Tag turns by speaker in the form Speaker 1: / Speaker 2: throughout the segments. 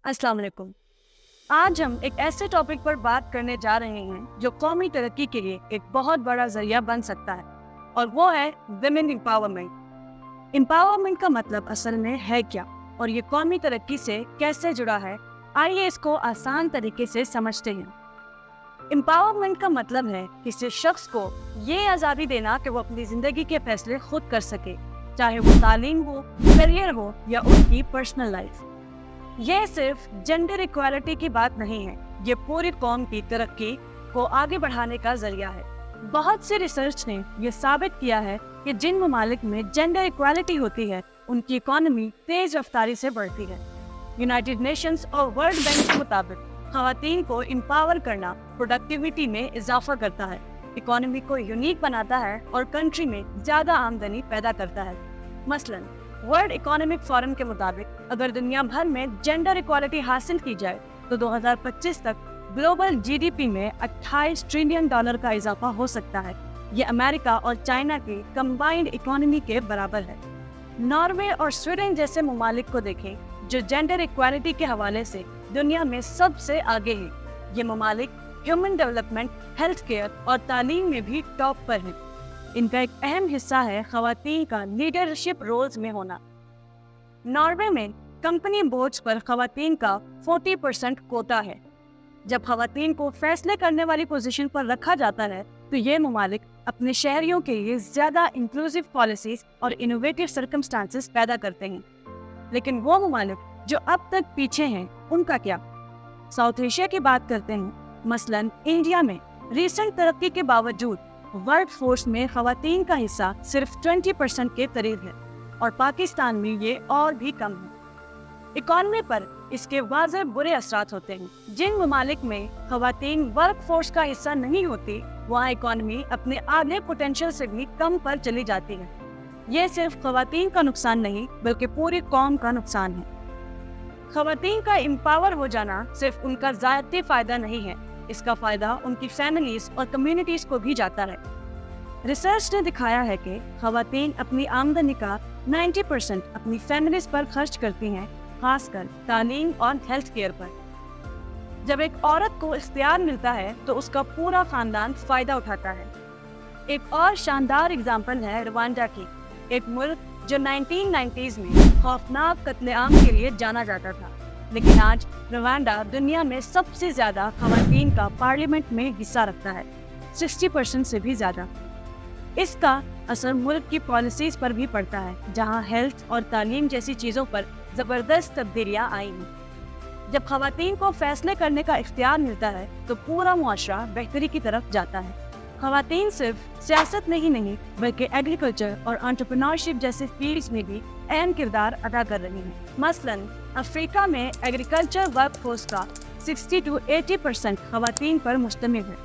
Speaker 1: अस्सलाम वालेकुम। आज हम एक ऐसे टॉपिक पर बात करने जा रहे हैं जो कौमी तरक्की के लिए एक बहुत बड़ा जरिया बन सकता है, और वो है विमेन एम्पावरमेंट। एम्पावरमेंट का मतलब असल में है क्या और ये कौमी तरक्की से कैसे जुड़ा है, आइए इसको आसान तरीके से समझते हैं। एम्पावरमेंट का मतलब है किसी शख्स को ये आज़ादी देना कि वो अपनी ज़िंदगी के फैसले खुद कर सके, चाहे वो तालीम हो, करियर हो या उनकी पर्सनल लाइफ। ये सिर्फ जेंडर इक्वालिटी की बात नहीं है, ये पूरी कौम की तरक्की को आगे बढ़ाने का जरिया है। बहुत सी रिसर्च ने ये साबित किया है कि जिन ममालिक में जेंडर इक्वालिटी होती है उनकी इकोनॉमी तेज रफ्तारी से बढ़ती है। यूनाइटेड नेशंस और वर्ल्ड बैंक के मुताबिक खवातीन को एम्पावर करना प्रोडक्टिविटी में इजाफा करता है, इकोनॉमी को यूनिक बनाता है और कंट्री में ज्यादा आमदनी पैदा करता है। मसलन वर्ल्ड इकोनॉमिक फोरम के मुताबिक अगर दुनिया भर में जेंडर इक्वालिटी हासिल की जाए तो 2025 तक ग्लोबल जीडीपी में 28 ट्रिलियन डॉलर का इजाफा हो सकता है। ये अमेरिका और चाइना की कंबाइंड इकोनॉमी के बराबर है। नॉर्वे और स्वीडन जैसे ममालिक को देखें जो जेंडर इक्वालिटी के हवाले से दुनिया में सबसे आगे है। ये ममालिक ह्यूमन डेवलपमेंट, हेल्थ केयर और तालीम में भी टॉप पर हैं। इनका एक अहम हिस्सा है खवातीन का लीडरशिप रोल्स में होना। नॉर्वे में कंपनी बोर्ड्स पर खवातीन का 40% कोटा है। जब खवातीन को फैसले करने वाली पोजीशन पर रखा जाता है तो ये ममालिक अपने शहरियों के लिए ज्यादा इंक्लूसिव पॉलिसीज और इनोवेटिव सर्कमस्टांसेस पैदा करते हैं। लेकिन वो ममालिक जो अब तक पीछे हैं, उनका क्या? साउथ एशिया की बात करते हैं। मसलन इंडिया में रिसेंट तरक्की के बावजूद वर्क फोर्स में खवातीन का हिस्सा सिर्फ 20% के करीब है और पाकिस्तान में ये और भी कम है। इकोनॉमी पर इसके वाज़ेह बुरे असरात होते हैं। जिन ममालिक में खवातीन वर्क फोर्स का हिस्सा नहीं होती, वहाँ इकोनॉमी अपने आधे पोटेंशियल से भी कम पर चली जाती है। ये सिर्फ खवातीन का नुकसान नहीं बल्कि पूरी कौम का नुकसान है। खवातीन का एम्पावर हो जाना सिर्फ उनका ज़ाती फायदा नहीं है, इसका फायदा उनकी फैमिलीज और कम्युनिटीज को भी जाता है। रिसर्च ने दिखाया है कि खवातीन अपनी आमदनी का 90% अपनी फैमिलीज पर खर्च करती हैं, खासकर तालीम और हेल्थ केयर पर। जब एक औरत को इख्तियार मिलता है तो उसका पूरा खानदान फायदा उठाता है। एक और शानदार एग्जाम्पल है रवांडा की, एक मुल्क जो 1990s में खौफनाक कत्लेआम के लिए जाना जाता था, लेकिन आज रवांडा दुनिया में सबसे ज्यादा खवातीन का पार्लियामेंट में हिस्सा रखता है, 60% से भी ज्यादा। इसका असर मुल्क की पॉलिसीज पर भी पड़ता है, जहां हेल्थ और तालीम जैसी चीजों पर जबरदस्त तब्दीलियां आई हैं। जब खवातीन को फैसले करने का इख्तियार मिलता है तो पूरा मुआशरा बेहतरी की तरफ जाता है। खवातीन सिर्फ सियासत में ही नहीं बल्कि एग्रीकल्चर और एंटरप्रेन्योरशिप जैसे फील्ड्स में भी अहम किरदार अदा कर रही हैं। मसलन अफ्रीका में एग्रीकल्चर वर्कफोर्स का 60 to 80% खवातीन पर मुश्तमिल है।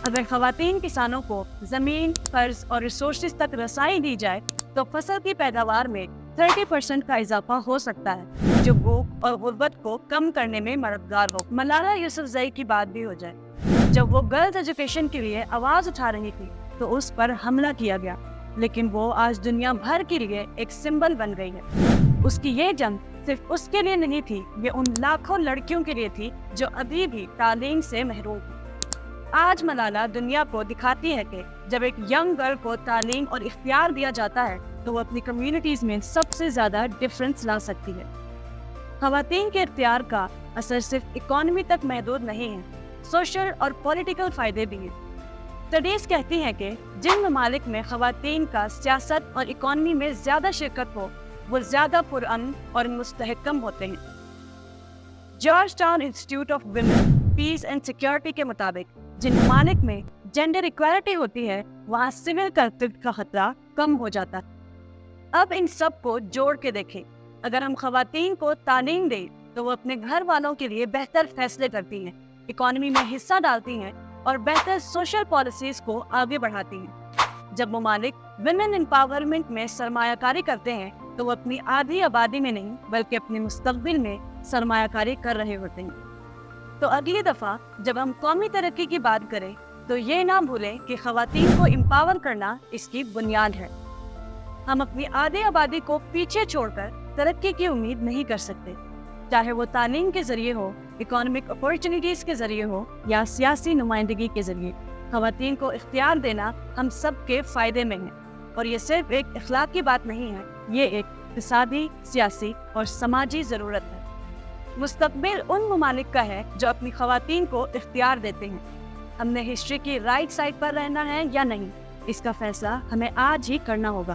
Speaker 1: अगर खवातीन किसानों को ज़मीन, कर्ज और रिसोर्सेज तक रसाई दी जाए तो फसल की पैदावार में 30% का इजाफा हो सकता है, जो भूख और गुर्बत को कम करने में मददगार हो। मलाला यूसुफजई की बात भी हो जाए, जब वो गर्ल्स एजुकेशन के लिए आवाज़ उठा रही थी तो उस पर हमला किया गया, लेकिन वो आज दुनिया भर के लिए एक सिंबल बन गई है। उसकी ये जंग सिर्फ उसके लिए नहीं थी, ये उन लाखों लड़कियों के लिए थी जो अभी भी तालीम से महरूम हैं। आज मलाला दुनिया को दिखाती है कि जब एक यंग गर्ल को तालीम और इख्तियार दिया जाता है तो वो अपनी कम्युनिटीज में सबसे ज्यादा डिफरेंस ला सकती है। खवातीन के इख्तियार का असर सिर्फ इकोनॉमी तक महदूद नहीं है, सोशल और पॉलिटिकल फायदे भी हैं। स्टडीज कहती हैं कि जिन ममालिक में खवातीन का सियासत और इकोनॉमी में ज्यादा शिरकत हो वो ज्यादा पुरअमन और मुस्तहकम होते हैं। Georgetown Institute of Women, Peace and Security के मुताबिक जिन ममालिक में जेंडर इक्वालिटी होती है वहाँ सिविल कॉन्फ्लिक्ट का खतरा कम हो जाता है। अब इन सब को जोड़ के देखें, अगर हम खवातीन को तालीम दें तो वो अपने घर वालों के लिए बेहतर फैसले करती हैं, इकोनॉमी में हिस्सा डालती हैं और बेहतर सोशल पॉलिसीज को आगे बढ़ाती हैं। जब ममालिक विमेन एम्पावरमेंट में सरमायाकारी करते हैं तो वो अपनी आधी आबादी में नहीं बल्कि अपने मुस्तकबिल में सरमायाकारी कर रहे होते हैं। तो अगली दफ़ा जब हम कौमी तरक्की की बात करें तो ये ना भूलें कि खवातीन को एम्पावर करना इसकी बुनियाद है। हम अपनी आधी आबादी को पीछे छोड़कर तरक्की की उम्मीद नहीं कर सकते। چاہے وہ تعلیم کے ذریعے ہو، اکانومک اپارچونیٹیز کے ذریعے ہو یا سیاسی نمائندگی کے ذریعے۔ خواتین کو اختیار دینا ہم سب کے فائدے میں ہے، اور یہ صرف ایک اخلاق کی بات نہیں ہے، یہ ایک اقتصادی، سیاسی اور سماجی ضرورت ہے۔ مستقبل ان ممالک کا ہے جو اپنی خواتین کو اختیار دیتے ہیں۔ ہم نے ہسٹری کی رائٹ سائڈ پر رہنا ہے یا نہیں، اس کا فیصلہ ہمیں آج ہی کرنا ہوگا۔